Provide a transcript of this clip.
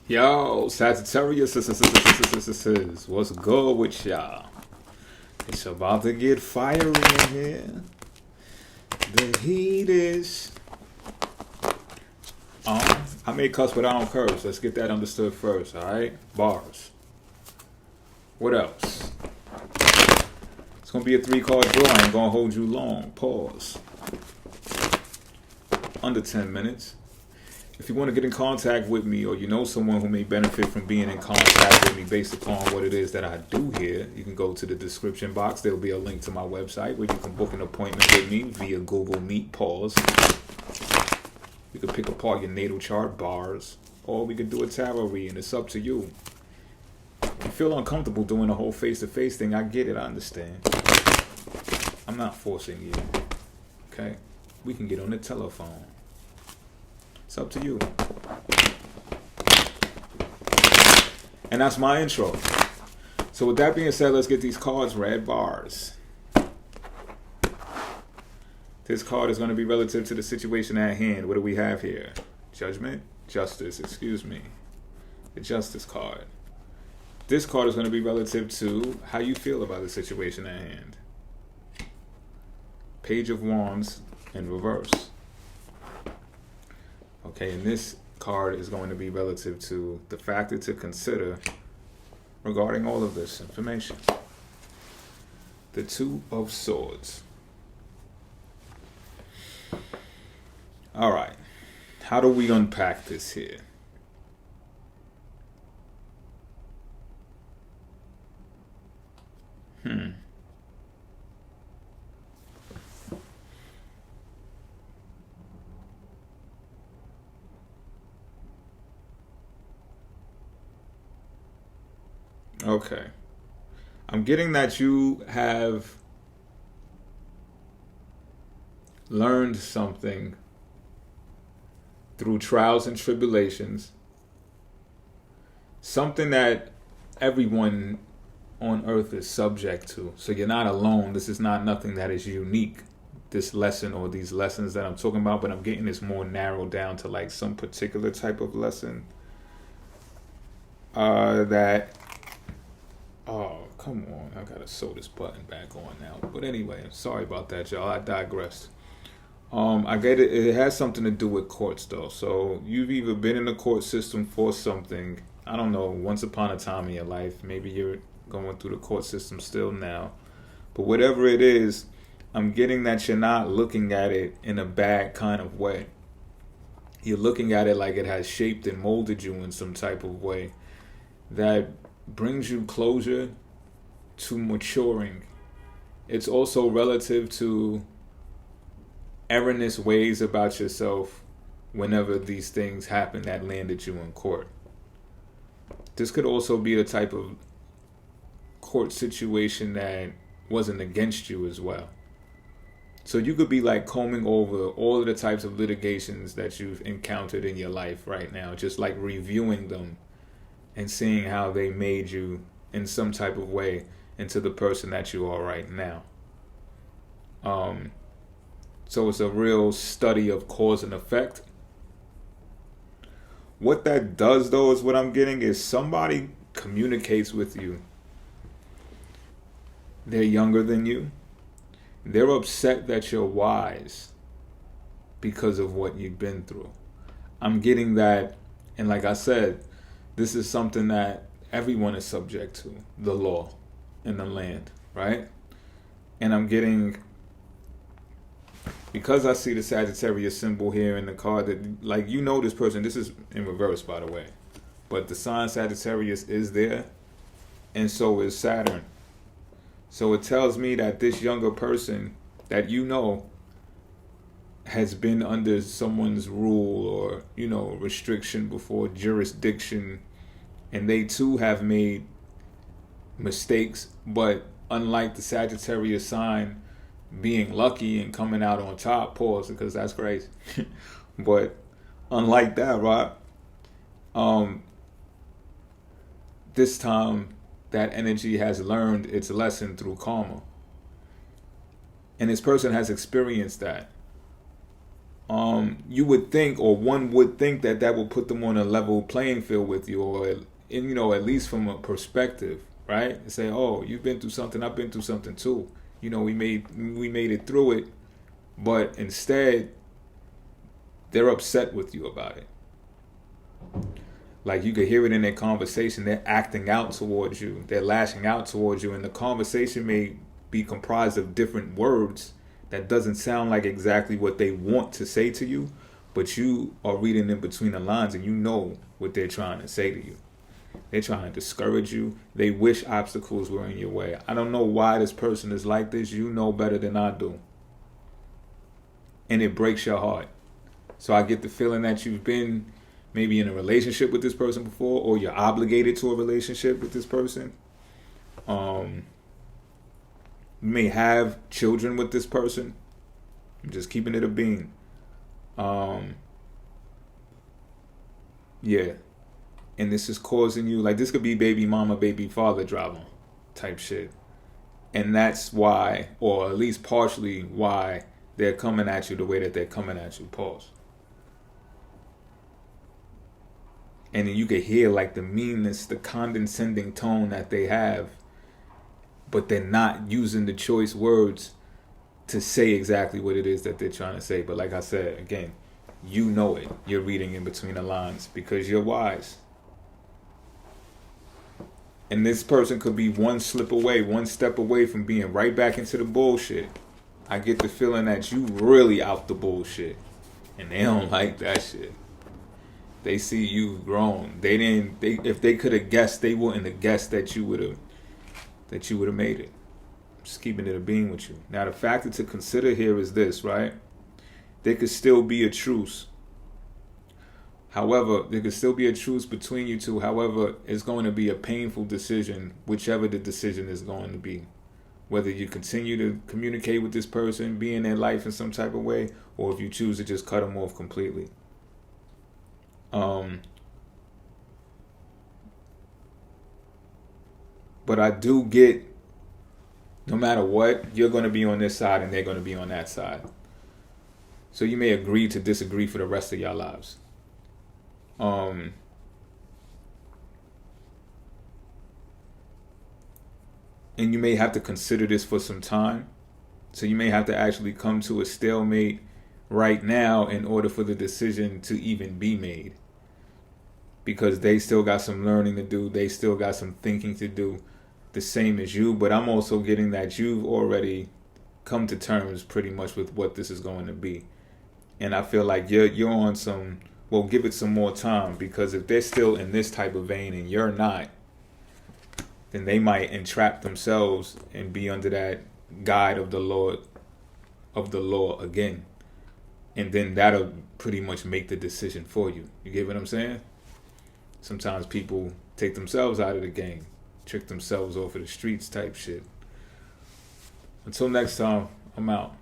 Yo, Sagittarius, what's good with y'all? It's about to get fiery in here. The heat is on. I may cuss, but I don't curse. Let's get that understood first, alright? Bars. What else? It's going to be a 3-card draw. I ain't going to hold you long. Pause. Under 10 minutes. If you want to get in contact with me, or you know someone who may benefit from being in contact with me based upon what it is that I do here, you can go to the description box. There'll be a link to my website where you can book an appointment with me via Google Meet. Pause. We could pick apart your natal chart, bars, or we could do a tarot reading. It's up to you. If you feel uncomfortable doing the whole face-to-face thing, I get it. I understand. I'm not forcing you. Okay? We can get on the telephone. It's up to you. And that's my intro. So with that being said, let's get these cards read. Bars. This card is going to be relative to the situation at hand. What do we have here? Judgment? Justice, excuse me. The Justice card. This card is going to be relative to how you feel about the situation at hand. Page of Wands in reverse. Okay, and this card is going to be relative to the factor to consider regarding all of this information. The Two of Swords. All right, how do we unpack this here? Okay. I'm getting that you have learned something through trials and tribulations. Something that everyone on earth is subject to. So you're not alone. This is not nothing that is unique. This lesson or these lessons that I'm talking about, but I'm getting this more narrowed down to like some particular type of lesson. Oh, come on. I gotta sew this button back on now. But anyway, sorry about that, y'all. I digressed. I get it. It has something to do with courts, though. So you've either been in the court system for something, I don't know, once upon a time in your life. Maybe you're going through the court system still now. But whatever it is, I'm getting that you're not looking at it in a bad kind of way. You're looking at it like it has shaped and molded you in some type of way that brings you closure to maturing. It's also relative to erroneous ways about yourself whenever these things happen that landed you in court. This could also be the type of court situation that wasn't against you as well. So you could be like combing over all of the types of litigations that you've encountered in your life right now, just like reviewing them and seeing how they made you in some type of way into the person that you are right now. So it's a real study of cause and effect. What that does, though, is what I'm getting is somebody communicates with you. They're younger than you. They're upset that you're wise because of what you've been through. I'm getting that, and like I said, this is something that everyone is subject to, the law in the land, right? And I'm getting, because I see the Sagittarius symbol here in the card, that, like, you know this person, this is in reverse, by the way, but the sign Sagittarius is there, and so is Saturn. So it tells me that this younger person that you know has been under someone's rule or, you know, restriction before, jurisdiction, and they too have made mistakes. But unlike the Sagittarius sign being lucky and coming out on top, pause, because that's crazy. But unlike that, right? This time that energy has learned its lesson through karma. And this person has experienced that. you would think, or one would think, that that would put them on a level playing field with you, or at least from a perspective, right? And say, oh, you've been through something, I've been through something too. We made it through it, but instead, they're upset with you about it. Like, you could hear it in their conversation. They're acting out towards you. They're lashing out towards you, and the conversation may be comprised of different words that doesn't sound like exactly what they want to say to you, but you are reading in between the lines, and you know what they're trying to say to you. They're trying to discourage you. They wish obstacles were in your way. I don't know why this person is like this. You know better than I do. And it breaks your heart. So I get the feeling that you've been maybe in a relationship with this person before, or you're obligated to a relationship with this person. You may have children with this person. I'm just keeping it a bean. Yeah. And this is causing you, like, this could be baby mama, baby father drama type shit. And that's why, or at least partially why, they're coming at you the way that they're coming at you. Pause. And then you could hear, like, the meanness, the condescending tone that they have, but they're not using the choice words to say exactly what it is that they're trying to say. But like I said, again, you know it. You're reading in between the lines because you're wise. And this person could be one step away from being right back into the bullshit. I get the feeling that you really out the bullshit, and they don't like that shit. They see you grown. If they could have guessed, they wouldn't have guessed that you would have made it. Just keeping it a being with you. Now, the factor to consider here is this, right? There could still be a truce. However, there could still be a truce between you two. However, it's going to be a painful decision, whichever the decision is going to be. Whether you continue to communicate with this person, be in their life in some type of way, or if you choose to just cut them off completely. But I do get, no matter what, you're going to be on this side and they're going to be on that side. So you may agree to disagree for the rest of your lives. And you may have to consider this for some time. So you may have to actually come to a stalemate right now in order for the decision to even be made. Because they still got some learning to do. They still got some thinking to do, the same as you. But I'm also getting that you've already come to terms pretty much with what this is going to be. And I feel like you're on some, well, give it some more time. Because if they're still in this type of vein and you're not, then they might entrap themselves and be under that guide of the law again. And then that'll pretty much make the decision for you. You get what I'm saying? Sometimes people take themselves out of the game, trick themselves off of the streets type shit. Until next time, I'm out.